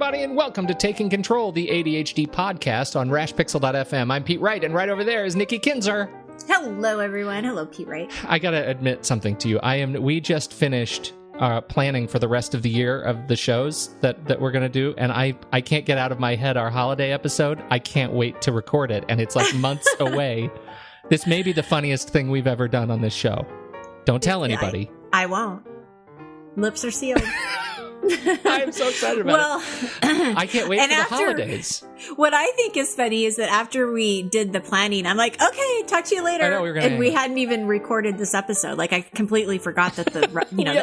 everybody, and welcome to Taking Control, the ADHD podcast on rashpixel.fm. I'm Pete Wright, and right over there is Nikki Kinzer. Hello, everyone. Hello, Pete Wright. I gotta admit something to you. We just finished planning for the rest of the year of the shows that we're gonna do, and I can't get out of my head our holiday episode. I can't wait to record it, and it's like months away. This may be the funniest thing we've ever done on this show. Don't tell anybody. I won't. Lips are sealed. I'm so excited about it. I can't wait for the holidays. What I think is funny is that after we did the planning, I'm like, okay, talk to you later. I know, and we hadn't even recorded this episode. Like, I completely forgot that the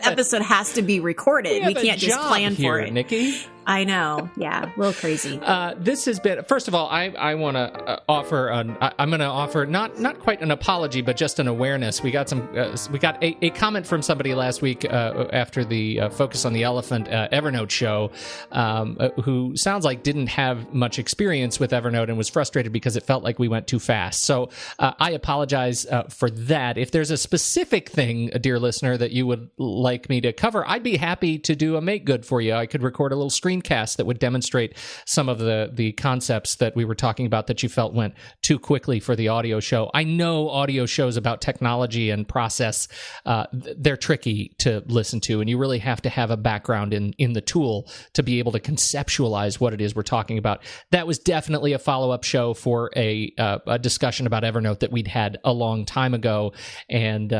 episode has to be recorded. We can't just plan for it. Nikki. I know. Yeah, a little crazy. This has been, first of all, I want to offer, I'm going to offer not quite an apology, but just an awareness. We got a comment from somebody last week after the Focus on the Elephant Evernote show, who sounds like didn't have much experience with Evernote and was frustrated because it felt like we went too fast. So I apologize for that. If there's a specific thing, dear listener, that you would like me to cover, I'd be happy to do a make good for you. I could record a little screencast that would demonstrate some of the concepts that we were talking about that you felt went too quickly for the audio show. I know audio shows about technology and process, they're tricky to listen to, and you really have to have a background in the tool to be able to conceptualize what it is we're talking about. That was definitely a follow-up show for a discussion about Evernote that we'd had a long time ago, and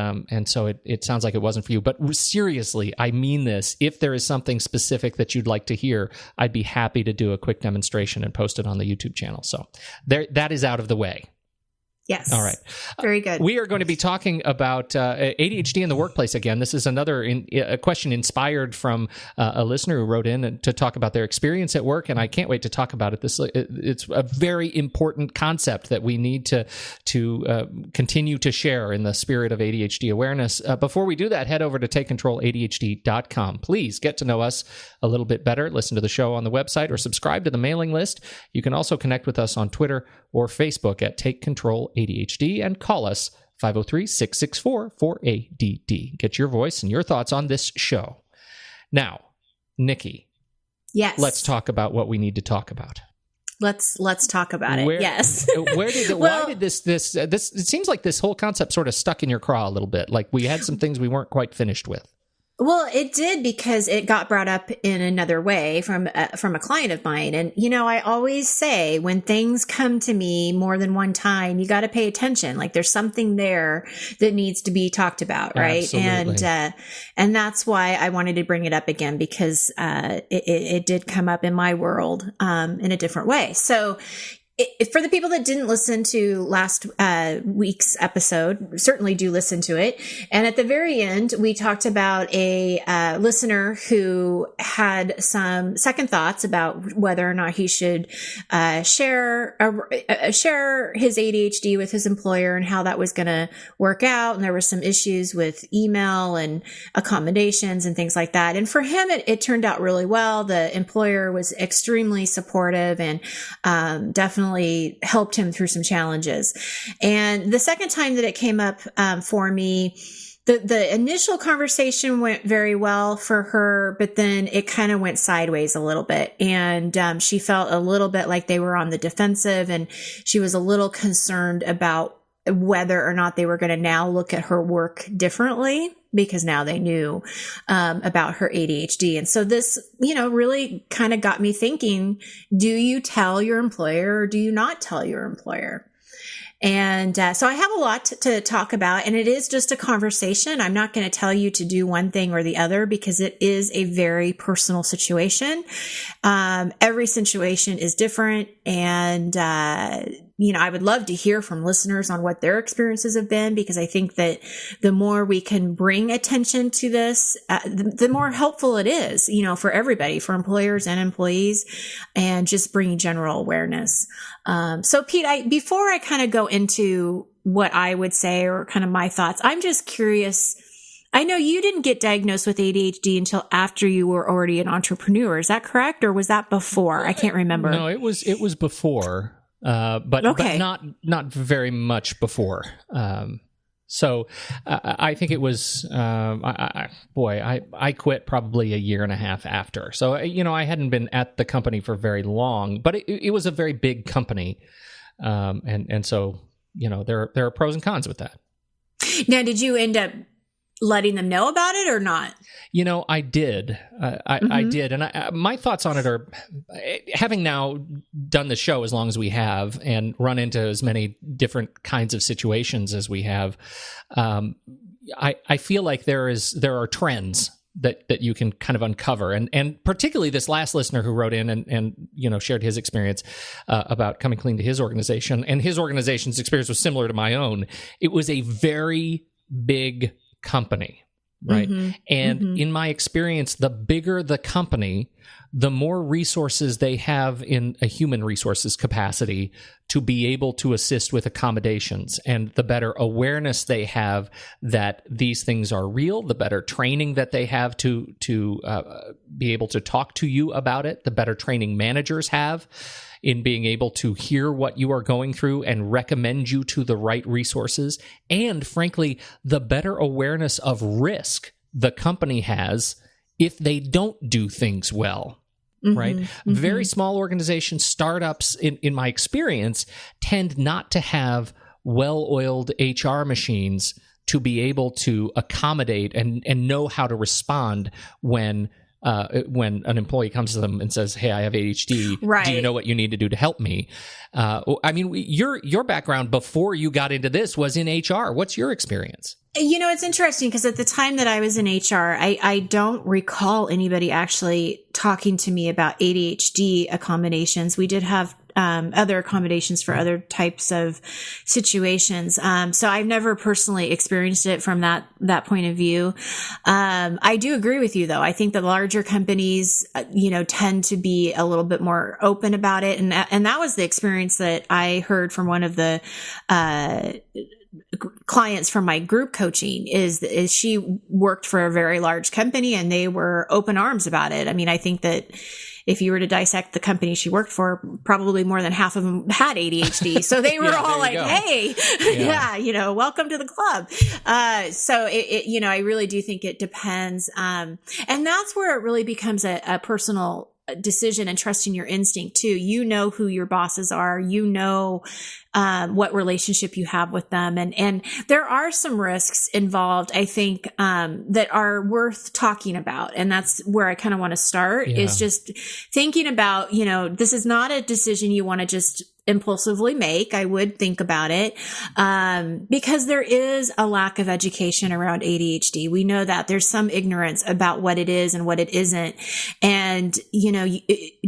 so it sounds like it wasn't for you. But seriously, I mean this. If there is something specific that you'd like to hear, I'd be happy to do a quick demonstration and post it on the YouTube channel. So that is out of the way. Yes. All right. Very good. We are going to be talking about ADHD in the workplace again. This is another a question inspired from a listener who wrote in to talk about their experience at work, and I can't wait to talk about it. It's a very important concept that we need to continue to share in the spirit of ADHD awareness. Before we do that, head over to TakeControlADHD.com. Please get to know us a little bit better. Listen to the show on the website or subscribe to the mailing list. You can also connect with us on Twitter or Facebook at Take Control ADHD and call us 503-664-4ADD. Get your voice and your thoughts on this show. Now, Nikki. Yes. Let's talk about what we need to talk about. Let's talk about it. Yes. Why did this it seems like this whole concept sort of stuck in your craw a little bit. Like we had some things we weren't quite finished with. Well, it did because it got brought up in another way from a client of mine. And, I always say when things come to me more than one time, you got to pay attention. Like there's something there that needs to be talked about. Right. Absolutely. And that's why I wanted to bring it up again, because it did come up in my world in a different way. So for the people that didn't listen to last week's episode, certainly do listen to it. And at the very end, we talked about a listener who had some second thoughts about whether or not he should share his ADHD with his employer and how that was going to work out. And there were some issues with email and accommodations and things like that. And for him, it turned out really well. The employer was extremely supportive and definitely helped him through some challenges. And the second time that it came up for me, the initial conversation went very well for her, but then it kind of went sideways a little bit. And she felt a little bit like they were on the defensive, and she was a little concerned about whether or not they were going to now look at her work differently, because now they knew about her ADHD. And so this, really kind of got me thinking, do you tell your employer or do you not tell your employer? And so I have a lot to talk about, and it is just a conversation. I'm not going to tell you to do one thing or the other because it is a very personal situation. Every situation is different, and I would love to hear from listeners on what their experiences have been, because I think that the more we can bring attention to this, the more helpful it is, for everybody, for employers and employees, and just bringing general awareness. So Pete, before I kind of go into what I would say or kind of my thoughts, I'm just curious. I know you didn't get diagnosed with ADHD until after you were already an entrepreneur. Is that correct? Or was that before? I can't remember. No, it was before. But not very much before. So I think it was, I quit probably a year and a half after. So, I hadn't been at the company for very long, but it was a very big company. And so, there are pros and cons with that. Now, did you end up letting them know about it or not? I did. I did. And my thoughts on it are, having now done the show as long as we have and run into as many different kinds of situations as we have, I feel like there are trends that you can kind of uncover. And particularly this last listener who wrote in and shared his experience about coming clean to his organization. And his organization's experience was similar to my own. It was a very big company. Right. And in my experience, the bigger the company, the more resources they have in a human resources capacity to be able to assist with accommodations, and the better awareness they have that these things are real, the better training that they have to be able to talk to you about it, the better training managers have in being able to hear what you are going through and recommend you to the right resources. And frankly, the better awareness of risk the company has if they don't do things well, right? Very small organizations, startups, in my experience, tend not to have well-oiled HR machines to be able to accommodate and know how to respond when an employee comes to them and says, "Hey, I have ADHD. Right. Do you know what you need to do to help me?" Your background before you got into this was in HR. What's your experience? It's interesting because at the time that I was in HR, I don't recall anybody actually talking to me about ADHD accommodations. We did have other accommodations for other types of situations. So I've never personally experienced it from that point of view. I do agree with you though. I think the larger companies, tend to be a little bit more open about it. And that was the experience that I heard from one of the, clients from my group coaching is she worked for a very large company and they were open arms about it. I mean, I think that if you were to dissect the company she worked for, probably more than half of them had ADHD. So they were all like, "Hey, welcome to the club." So it I really do think it depends. And that's where it really becomes a personal decision and trusting your instinct too. Who your bosses are, what relationship you have with them. And there are some risks involved, I think, that are worth talking about. And that's where I kind of want to start is just thinking about, this is not a decision you want to just impulsively make. I would think about it, because there is a lack of education around ADHD. We know that there's some ignorance about what it is and what it isn't. And,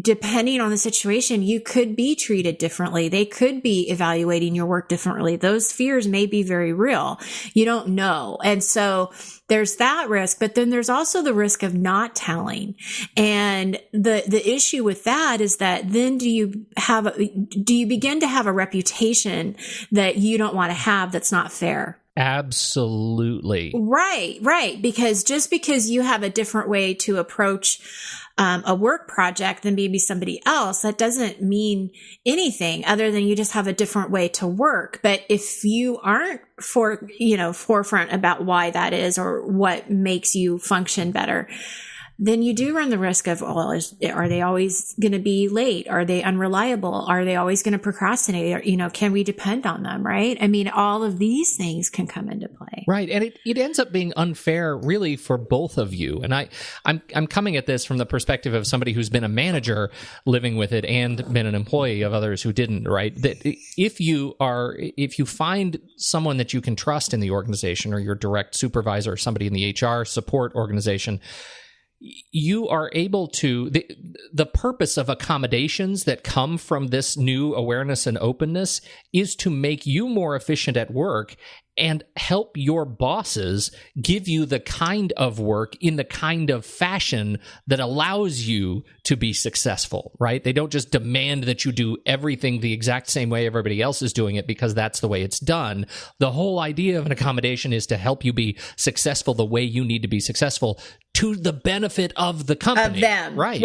depending on the situation, you could be treated differently. They could be evaluating your work differently. Those fears may be very real. You don't know. And so there's that risk, but then there's also the risk of not telling. And the issue with that is that then do you begin to have a reputation that you don't want to have that's not fair? Absolutely. Right. Because just because you have a different way to approach a work project than maybe somebody else, that doesn't mean anything other than you just have a different way to work. But if you aren't forefront about why that is or what makes you function better, then you do run the risk of, are they always going to be late? Are they unreliable? Are they always going to procrastinate? Or, can we depend on them? Right. I mean, all of these things can come into play. Right. And it ends up being unfair really for both of you. And I'm coming at this from the perspective of somebody who's been a manager living with it and been an employee of others who didn't, right? That if you find someone that you can trust in the organization or your direct supervisor or somebody in the HR support organization, you are able to, the purpose of accommodations that come from this new awareness and openness is to make you more efficient at work and help your bosses give you the kind of work in the kind of fashion that allows you to be successful, right? They don't just demand that you do everything the exact same way everybody else is doing it because that's the way it's done. The whole idea of an accommodation is to help you be successful the way you need to be successful to the benefit of the company. Of them. Right.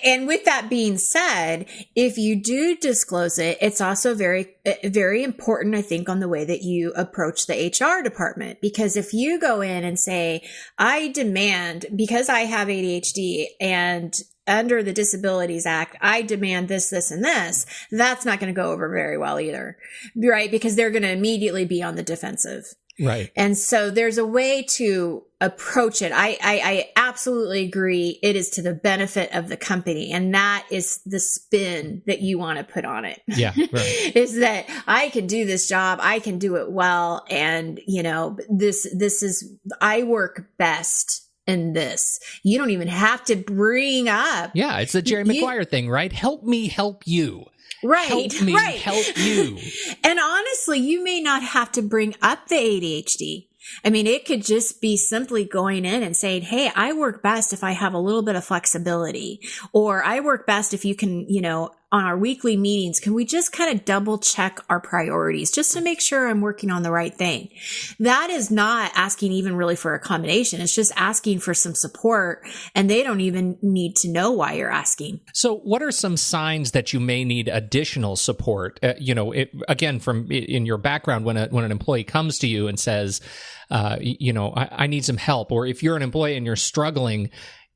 And with that being said, if you do disclose it, it's also very very important, I think, on the way that you approach the HR department. Because if you go in and say, I demand, because I have ADHD and under the Disabilities Act, I demand this, this, and this, that's not going to go over very well either, right? Because they're going to immediately be on the defensive. Right. And so there's a way to approach it. I absolutely agree. It is to the benefit of the company. And that is the spin that you want to put on it. Yeah. Right. Is that I can do this job. I can do it well. And, this is, I work best in this. You don't even have to bring up. Yeah. It's the Jerry Maguire thing, right? Help me help you. Right. Help me help you. And honestly, you may not have to bring up the ADHD. I mean, it could just be simply going in and saying, hey, I work best if I have a little bit of flexibility, or I work best if you can, on our weekly meetings, can we just kind of double check our priorities just to make sure I'm working on the right thing? That is not asking even really for accommodation. It's just asking for some support, and they don't even need to know why you're asking. So what are some signs that you may need additional support? Again, from in your background, when an employee comes to you and says, I need some help, or if you're an employee and you're struggling,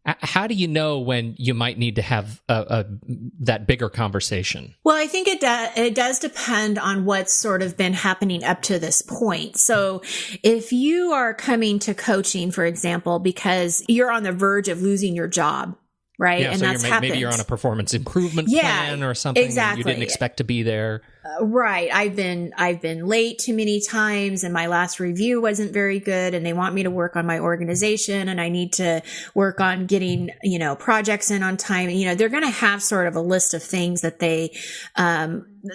how do you know when you might need to have that bigger conversation? Well, I think it does depend on what's sort of been happening up to this point. So if you are coming to coaching, for example, because you're on the verge of losing your job, right? Yeah, and so that's happened. Maybe you're on a performance improvement plan or something. Exactly. And you didn't expect to be there. Right. I've been late too many times, and my last review wasn't very good, and they want me to work on my organization, and I need to work on getting, projects in on time. They're going to have sort of a list of things that they,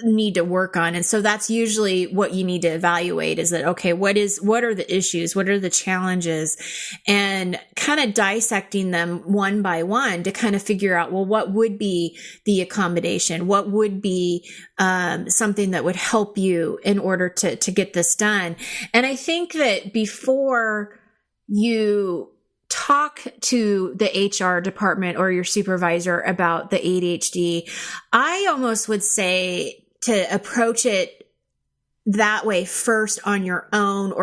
need to work on. And so that's usually what you need to evaluate is that, okay, what are the issues? What are the challenges? And kind of dissecting them one by one to kind of figure out, well, what would be the accommodation? What would be, something that would help you in order to get this done? And I think that before you talk to the HR department or your supervisor about the ADHD, I almost would say to approach it that way first on your own,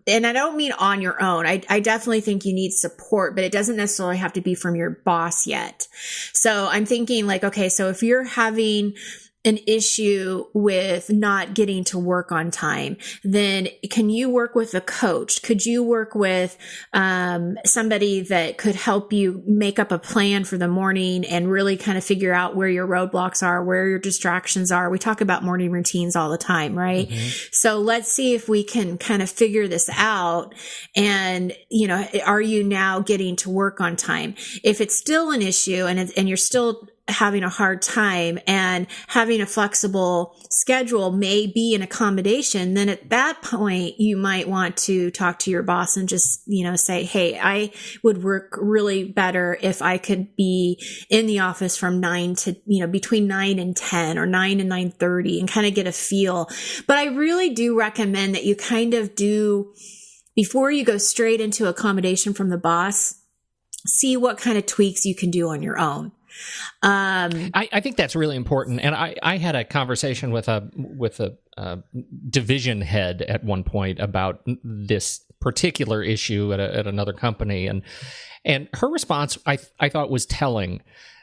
and I don't mean on your own. I definitely think you need support, but it doesn't necessarily have to be from your boss yet. So I'm thinking like, okay, so if you're having an issue with not getting to work on time, then can you work with a coach? Could you work with somebody that could help you make up a plan for the morning and really kind of figure out where your roadblocks are, where your distractions are? We talk about morning routines all the time, right? Mm-hmm. So let's see if we can kind of figure this out. And, are you now getting to work on time? If it's still an issue and you're still having a hard time, and having a flexible schedule may be an accommodation, then at that point you might want to talk to your boss and just, say, hey, I would work really better if I could be in the office from 9 to, between 9 and 10 or 9 and 9:30 and kind of get a feel. But I really do recommend that you kind of do, before you go straight into accommodation from the boss, see what kind of tweaks you can do on your own. I think that's really important. And I had a conversation with a division head at one point about this particular issue at another company. And her response, I thought, was telling,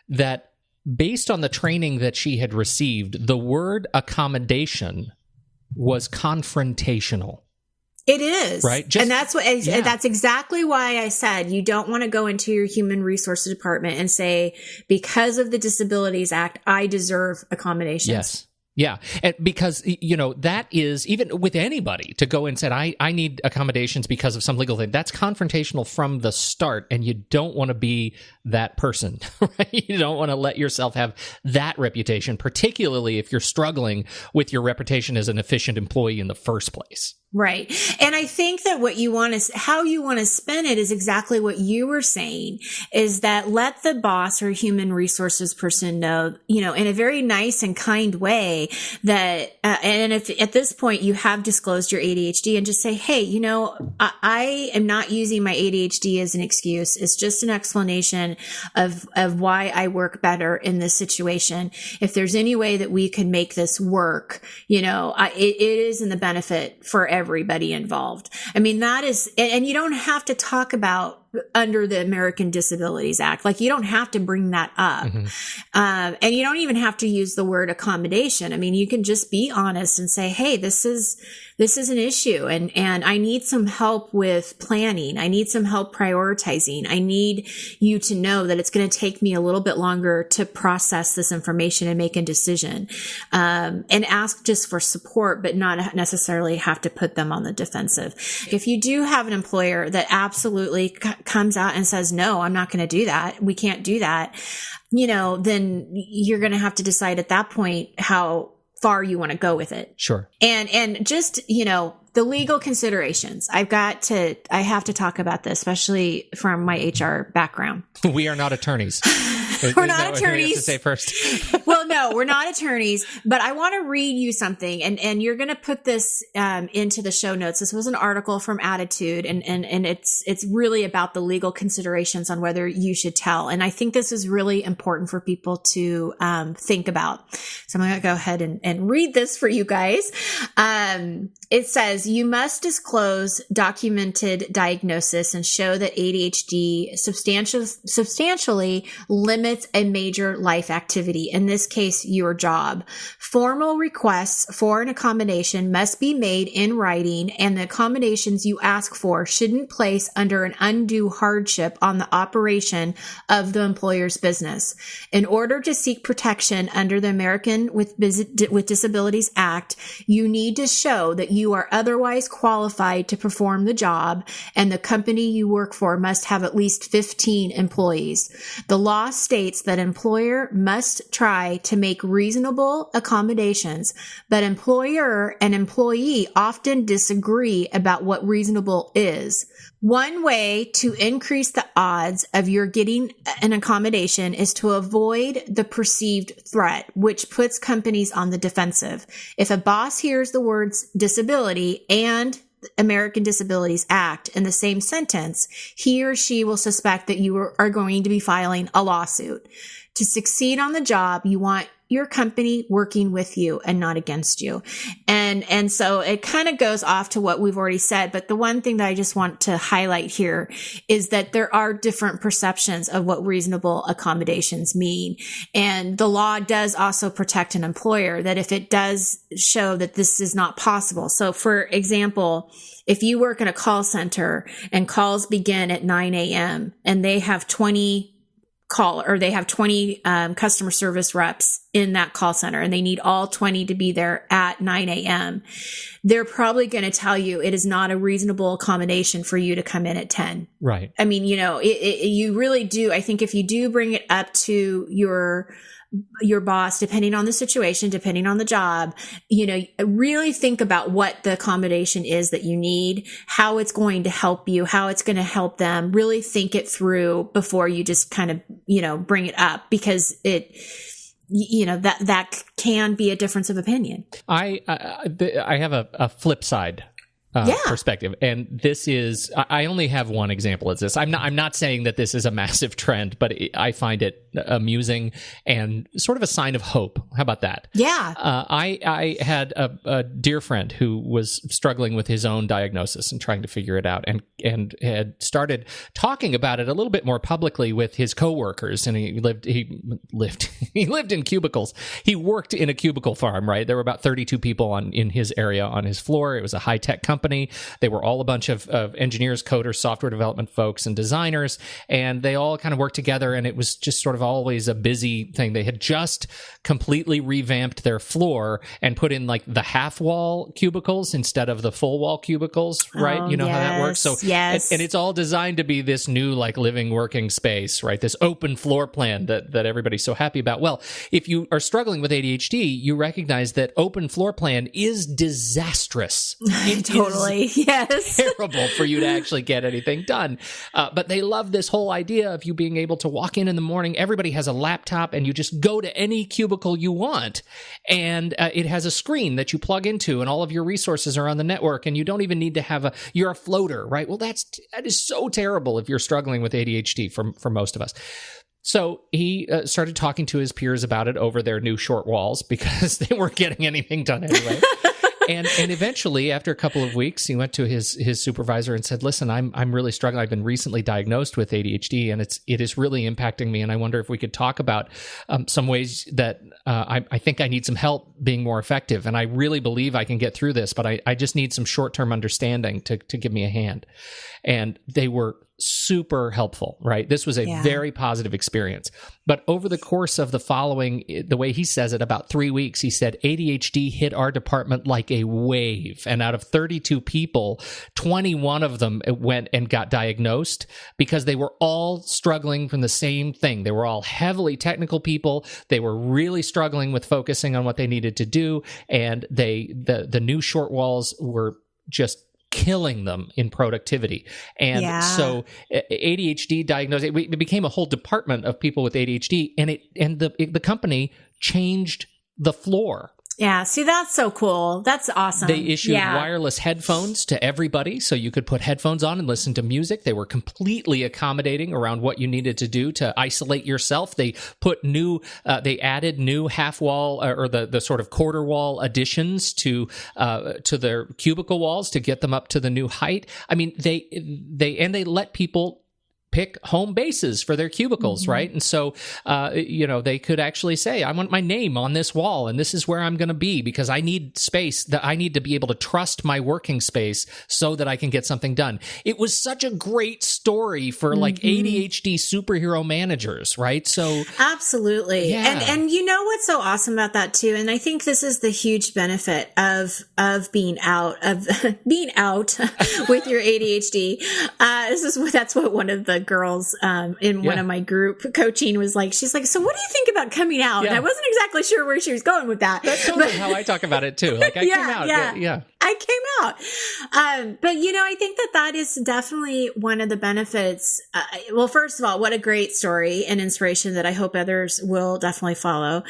that based on the training that she had received, the word accommodation was confrontational. It is. Right. And that's exactly why I said you don't want to go into your human resources department and say, because of the Disabilities Act, I deserve accommodations. Yes. Yeah. And because, that is, even with anybody, to go and say, I need accommodations because of some legal thing, that's confrontational from the start. And you don't want to be that person, right? You don't want to let yourself have that reputation, particularly if you're struggling with your reputation as an efficient employee in the first place. Right. And I think that how you want to spin it is exactly what you were saying, is that let the boss or human resources person know, in a very nice and kind way that, and if at this point you have disclosed your ADHD, and just say, hey, I am not using my ADHD as an excuse. It's just an explanation of why I work better in this situation. If there's any way that we can make this work, it is in the benefit for everybody involved. I mean, that is, and you don't have to talk about under the American Disabilities Act. Like, you don't have to bring that up. Mm-hmm. And you don't even have to use the word accommodation. I mean, you can just be honest and say, hey, this is an issue, and I need some help with planning. I need some help prioritizing. I need you to know that it's going to take me a little bit longer to process this information and make a decision. And ask just for support, but not necessarily have to put them on the defensive. If you do have an employer that absolutely comes out and says, no, I'm not going to do that, we can't do that, then you're going to have to decide at that point how far you want to go with it. Sure. And just, the legal considerations. I have to talk about this, especially from my HR background. We are not attorneys. We're not attorneys. We have to say first. Well, no, we're not attorneys, but I want to read you something, and you're going to put this into the show notes. This was an article from Attitude, and it's really about the legal considerations on whether you should tell. And I think this is really important for people to think about. So I'm going to go ahead and read this for you guys. It says, you must disclose documented diagnosis and show that ADHD substantially limits a major life activity, in this case, your job. Formal requests for an accommodation must be made in writing, and the accommodations you ask for shouldn't place under an undue hardship on the operation of the employer's business. In order to seek protection under the American with Disabilities Act, you need to show that you are otherwise qualified to perform the job, and the company you work for must have at least 15 employees. The law states that employer must try to make reasonable accommodations, but employer and employee often disagree about what reasonable is. One way to increase the odds of your getting an accommodation is to avoid the perceived threat, which puts companies on the defensive. If a boss hears the words disability and American Disabilities Act in the same sentence, he or she will suspect that you are going to be filing a lawsuit. To succeed on the job, you want your company working with you and not against you. And so it kind of goes off to what we've already said. But the one thing that I just want to highlight here is that there are different perceptions of what reasonable accommodations mean. And the law does also protect an employer that if it does show that this is not possible. So for example, if you work in a call center and calls begin at 9 a.m. and they have 20 customer service reps in that call center, and they need all 20 to be there at 9 a.m., they're probably going to tell you it is not a reasonable accommodation for you to come in at 10. Right. I mean, you really do. I think if you do bring it up to your boss, depending on the situation, depending on the job, really think about what the accommodation is that you need, how it's going to help you, how it's going to help them. Really think it through before you just kind of, bring it up, because that can be a difference of opinion. I have a flip side perspective. And this is, I only have one example of this. I'm not saying that this is a massive trend, but I find it amusing and sort of a sign of hope. How about that? Yeah. I had a dear friend who was struggling with his own diagnosis and trying to figure it out, and had started talking about it a little bit more publicly with his coworkers. And he lived in cubicles. He worked in a cubicle farm, right? There were about 32 people in his area on his floor. It was a high-tech company. They were all a bunch of engineers, coders, software development folks, and designers, and they all kind of worked together, and it was just sort of always a busy thing. They had just completely revamped their floor and put in like the half wall cubicles instead of the full wall cubicles, right? Oh, You know yes, how that works? So, yes. and it's all designed to be this new like living, working space, right? This open floor plan that everybody's so happy about. Well, if you are struggling with ADHD, you recognize that open floor plan is disastrous. It Totally. is Yes. terrible for you to actually get anything done. But they love this whole idea of you being able to walk in the morning. Everybody has a laptop and you just go to any cubicle you want. And it has a screen that you plug into and all of your resources are on the network and you don't even need to you're a floater, right? Well, that is so terrible if you're struggling with ADHD for most of us. So he started talking to his peers about it over their new short walls because they weren't getting anything done anyway. And eventually, after a couple of weeks, he went to his supervisor and said, "Listen, I'm really struggling. I've been recently diagnosed with ADHD, and it is really impacting me. And I wonder if we could talk about some ways that I think I need some help being more effective. And I really believe I can get through this, but I just need some short-term understanding to give me a hand." And they were super helpful, right? This was a very positive experience. But over the course of the way he says it, about 3 weeks, he said, ADHD hit our department like a wave. And out of 32 people, 21 of them went and got diagnosed because they were all struggling from the same thing. They were all heavily technical people. They were really struggling with focusing on what they needed to do. And the new short walls were just killing them in productivity. And so ADHD diagnosed, it became a whole department of people with ADHD, and the company changed the floor. Yeah, see, that's so cool. That's awesome. They issued wireless headphones to everybody, so you could put headphones on and listen to music. They were completely accommodating around what you needed to do to isolate yourself. They put they added new half wall or the sort of quarter wall additions to their cubicle walls to get them up to the new height. I mean, they let people pick home bases for their cubicles, right? And so, they could actually say, I want my name on this wall, and this is where I'm going to be because I need space, that I need to be able to trust my working space so that I can get something done. It was such a great story for like ADHD superhero managers, right? So absolutely. And you know what's so awesome about that too? And I think this is the huge benefit of being out with your ADHD. That's what one of the girls in one of my group coaching was like. She's like, so what do you think about coming out? And I wasn't exactly sure where she was going with that. That's totally how I talk about it too. Like I came out. I came out. But I think that is definitely one of the benefits. Well, first of all, what a great story and inspiration that I hope others will definitely follow.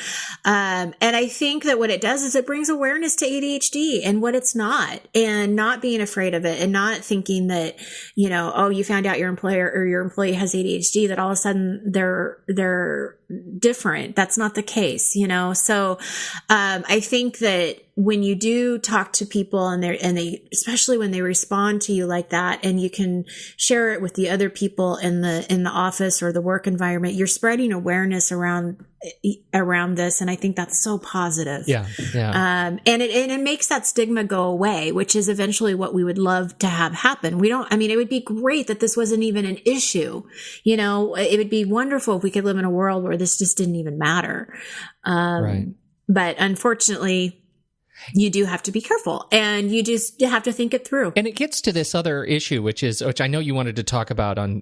And I think that what it does is it brings awareness to ADHD and what it's not, and not being afraid of it, and not thinking that, you found out your employer or your employee has ADHD, that all of a sudden they're different. That's not the case, So, I think that when you do talk to people and they, especially when they respond to you like that, and you can share it with the other people in the office or the work environment, you're spreading awareness around this. And I think that's so positive. And it makes that stigma go away, which is eventually what we would love to have happen. It would be great that this wasn't even an issue. It would be wonderful if we could live in a world where this just didn't even matter. But unfortunately, you do have to be careful, and you just have to think it through. And it gets to this other issue, which I know you wanted to talk about on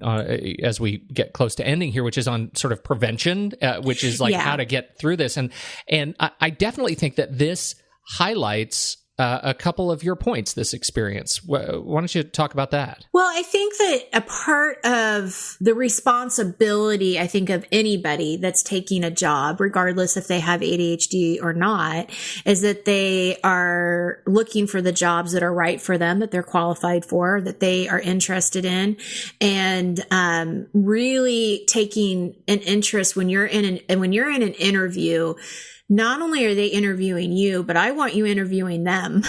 as we get close to ending here, which is on sort of prevention, which is like how to get through this. And I definitely think that this highlights a couple of your points, this experience. Why don't you talk about that? Well, I think that a part of the responsibility, I think, of anybody that's taking a job, regardless if they have ADHD or not, is that they are looking for the jobs that are right for them, that they're qualified for, that they are interested in, and really taking an interest when you're in an interview. not only are they interviewing you, but I want you interviewing them.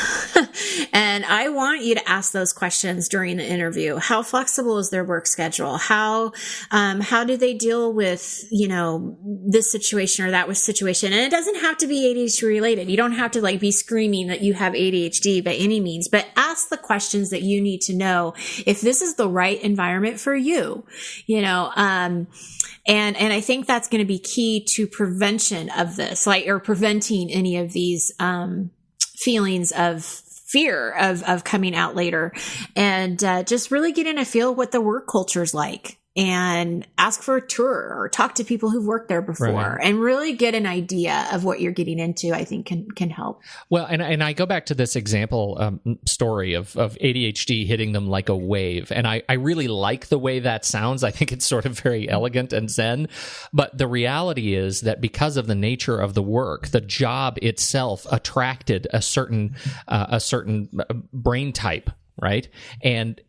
And I want you to ask those questions during the interview. How flexible is their work schedule? How do they deal with, this situation or that situation? And it doesn't have to be ADHD related. You don't have to be screaming that you have ADHD by any means, but ask the questions that you need to know if this is the right environment for you, and I think that's going to be key to prevention of this, or preventing any of these feelings of fear of coming out later, and just really getting a feel what the work culture is like, and ask for a tour or talk to people who've worked there before, right, and really get an idea of what you're getting into. I think can help. Well, and I go back to this example story of ADHD hitting them like a wave. And I really like the way that sounds. I think it's sort of very elegant and zen. But the reality is that because of the nature of the work, the job itself attracted a certain brain type, right? And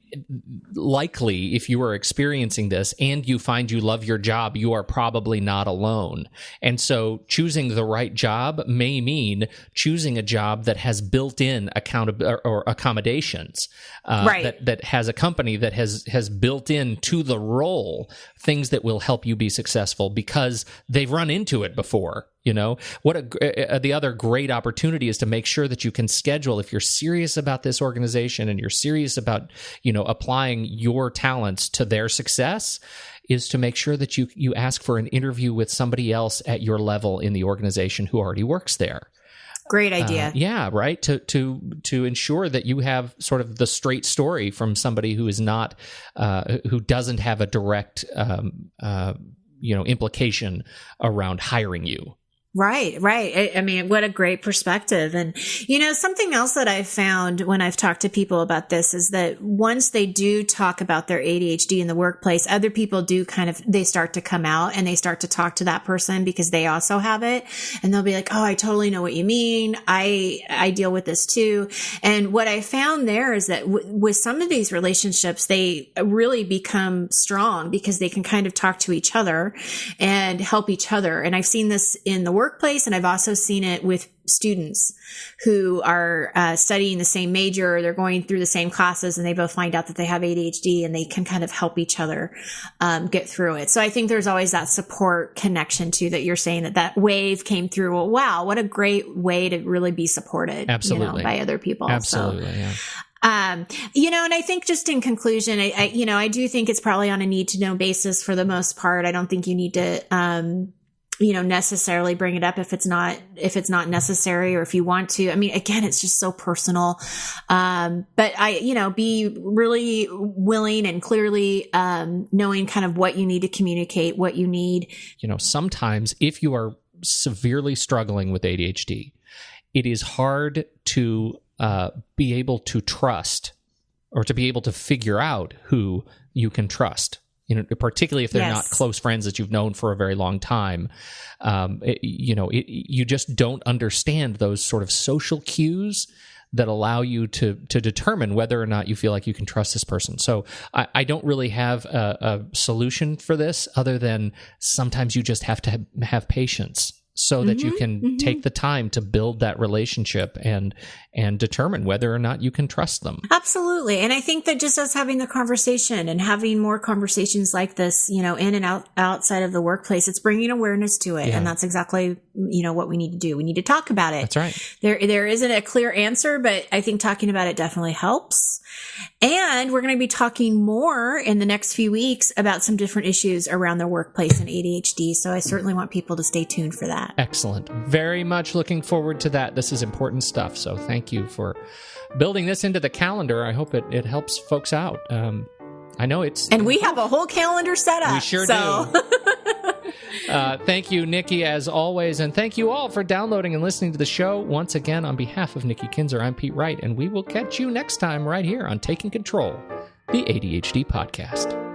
likely, if you are experiencing this and you find you love your job, you are probably not alone. And so choosing the right job may mean choosing a job that has built-in accommodations, right, that has a company that has built in to the role things that will help you be successful because they've run into it before. The other great opportunity is to make sure that you can schedule, if you're serious about this organization and you're serious about, applying your talents to their success, is to make sure that you ask for an interview with somebody else at your level in the organization who already works there. Great idea. Yeah, right. To ensure that you have sort of the straight story from somebody who is not, who doesn't have a direct, implication around hiring you. Right. I mean, what a great perspective. And, something else that I've found when I've talked to people about this is that once they do talk about their ADHD in the workplace, other people do they start to come out and they start to talk to that person because they also have it. And they'll be like, oh, I totally know what you mean. I deal with this too. And what I found there is that with some of these relationships, they really become strong because they can kind of talk to each other and help each other. And I've seen this in the workplace, and I've also seen it with students who are studying the same major, they're going through the same classes, and they both find out that they have ADHD, and they can kind of help each other get through it. So I think there's always that support connection too, that you're saying that wave came through. Well, wow, what a great way to really be supported. Absolutely. By other people. Absolutely. So, yeah. And I think just in conclusion, I do think it's probably on a need to know basis for the most part. I don't think you need to, necessarily bring it up if it's not necessary, or if you want to. I mean, again, it's just so personal. But be really willing and clearly, knowing kind of what you need to communicate, what you need. Sometimes if you are severely struggling with ADHD, it is hard to, be able to trust or to be able to figure out who you can trust. Particularly if they're not close friends that you've known for a very long time. You just don't understand those sort of social cues that allow you to determine whether or not you feel like you can trust this person. So I don't really have a solution for this other than sometimes you just have to have patience so that you can take the time to build that relationship and determine whether or not you can trust them. Absolutely. And I think that just us having the conversation and having more conversations like this, in and outside of the workplace, it's bringing awareness to it. Yeah. And that's exactly, what we need to do. We need to talk about it. That's right. There isn't a clear answer, but I think talking about it definitely helps. And we're going to be talking more in the next few weeks about some different issues around the workplace and ADHD. So I certainly want people to stay tuned for that. Excellent. Very much looking forward to that. This is important stuff. So thank you for building this into the calendar. I hope it helps folks out. I know it's... And we have a whole calendar set up. We sure do. Thank you, Nikki, as always. And thank you all for downloading and listening to the show. Once again, on behalf of Nikki Kinzer, I'm Pete Wright, and we will catch you next time right here on Taking Control, the ADHD podcast.